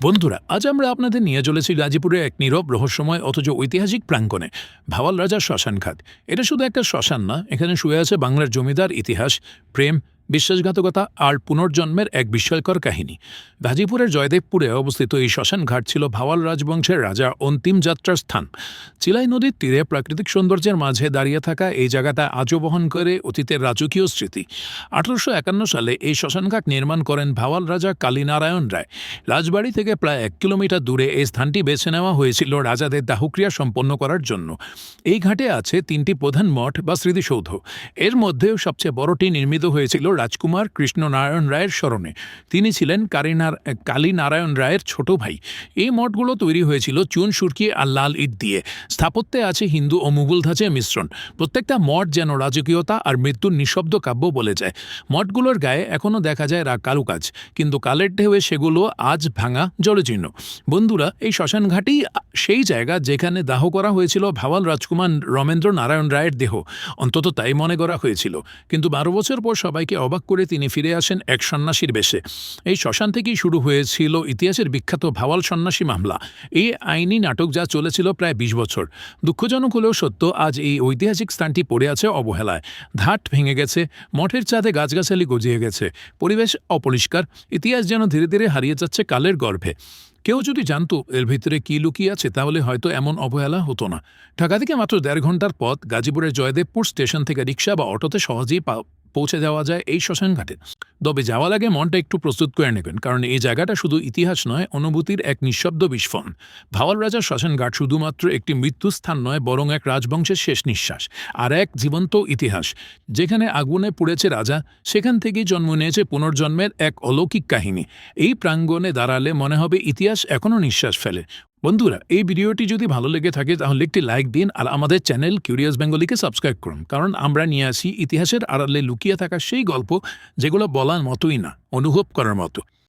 বন্ধুরা, আজ আমরা আপনাদের নিয়ে চলেছি গাজীপুরে এক নীরব রহস্যময় অথচ ঐতিহাসিক প্রাঙ্গণে ভাওয়াল রাজার শ্মশানঘাট। এটা শুধু একটা শ্মশান না, এখানে শুয়ে আছে বাংলার জমিদার ইতিহাস, প্রেম, বিশ্বাসঘাতকতা আর পুনর্জন্মের এক বিস্ময়কর কাহিনী। গাজীপুরের জয়দেবপুরে অবস্থিত এই শ্মশানঘাট ছিল ভাওয়াল রাজবংশের রাজা অন্তিম যাত্রার স্থান। চিলাই নদীর তীরে প্রাকৃতিক সৌন্দর্যের মাঝে দাঁড়িয়ে থাকা এই জায়গাটা আজও বহন করে অতীতের রাজকীয় স্মৃতি। 1851 সালে এই শ্মশানঘাট নির্মাণ করেন ভাওয়াল রাজা কালীনারায়ণ রায়। রাজবাড়ি থেকে প্রায় 1 কিলোমিটার দূরে এই স্থানটি বেছে নেওয়া হয়েছিল রাজাদের দাহক্রিয়া সম্পন্ন করার জন্য। এই ঘাটে আছে 3টি প্রধান মঠ বা স্মৃতিসৌধ। এর মধ্যেও সবচেয়ে বড়টি নির্মিত হয়েছিল রাজকুমার কৃষ্ণনারায়ণ রায়ের স্মরণে। তিনি ছিলেন কালীনারায়ণ রায়ের ছোট ভাই। এই মঠগুলো তৈরি হয়েছিল চুন সুরকি আর লাল ইট দিয়ে। স্থাপত্যে আছে হিন্দু ও মুঘল ধাঁচের মিশ্রণ। প্রত্যেকটা মঠ যেন রাজকীয়তা আর মৃত্যুর নিঃশব্দ কাব্য বলে যায়। মঠগুলোর গায়ে এখনও দেখা যায় কারুকাজ, কিন্তু কালের ঢেউয়ে সেগুলো আজ ভাঙা জলজীর্ণ। বন্ধুরা, এই শ্মশানঘাটেই সেই জায়গা যেখানে দাহ করা হয়েছিল ভাওয়াল রাজকুমার রমেন্দ্র নারায়ণ রায়ের দেহ। অন্তত তাই মনে করা হয়েছিল, কিন্তু 12 বছর পর সবাইকে অবাক করে তিনি ফিরে আসেন এক সন্ন্যাসীর বেশে। এই শ্মশান থেকেই শুরু হয়েছিল ইতিহাসের বিখ্যাত ভাওয়াল সন্ন্যাসী মামলা। এই আইনি নাটক যা চলেছিল প্রায় 20 বছর। দুঃখজনক হলেও সত্য, আজ এই ঐতিহাসিক স্থানটি পড়ে আছে অবহেলায়। ঘাট ভেঙে গেছে, মঠের চাঁদে গাছগাছালি গজিয়ে গেছে, পরিবেশ অপরিষ্কার, ইতিহাস যেন ধীরে ধীরে হারিয়ে যাচ্ছে কালের গর্ভে। কেউ যদি জানতো এর ভিতরে কী লুকিয়ে আছে, তাহলে হয়তো এমন অবহেলা হতো না। ঢাকা থেকে মাত্র 1.5 ঘন্টার পথ। গাজীপুরের জয়দেবপুর স্টেশন থেকে রিক্সা বা অটোতে সহজেই পৌঁছে যাওয়া যায় এই শ্মশানঘাটে। তবে যাওয়ার আগে মনটা একটু প্রস্তুত করে নেবেন, কারণ এই জায়গাটা শুধু ইতিহাস নয়, অনুভূতির এক নিঃশব্দ বিস্ফোরণ। ভাওয়াল রাজার শ্মশানঘাট শুধুমাত্র একটি মৃত্যুস্থান নয়, বরং এক রাজবংশের শেষ নিঃশ্বাস আর এক জীবন্ত ইতিহাস। যেখানে আগুনে পুড়েছে রাজা, সেখান থেকেই জন্ম নিয়েছে পুনর্জন্মের এক অলৌকিক কাহিনী। এই প্রাঙ্গণে দাঁড়ালে মনে হবে ইতিহাস এখনও নিঃশ্বাস ফেলে। বন্ধুরা, এই ভিডিওটি যদি ভালো লেগে থাকে তাহলে একটি লাইক দিন আর আমাদের চ্যানেল কিউরিয়াস বেঙ্গলিকে সাবস্ক্রাইব করুন, কারণ আমরা নিয়ে আসি ইতিহাসের আড়ালে লুকিয়ে থাকা সেই গল্প যেগুলো বলার মতোই না, অনুভব করার মতো।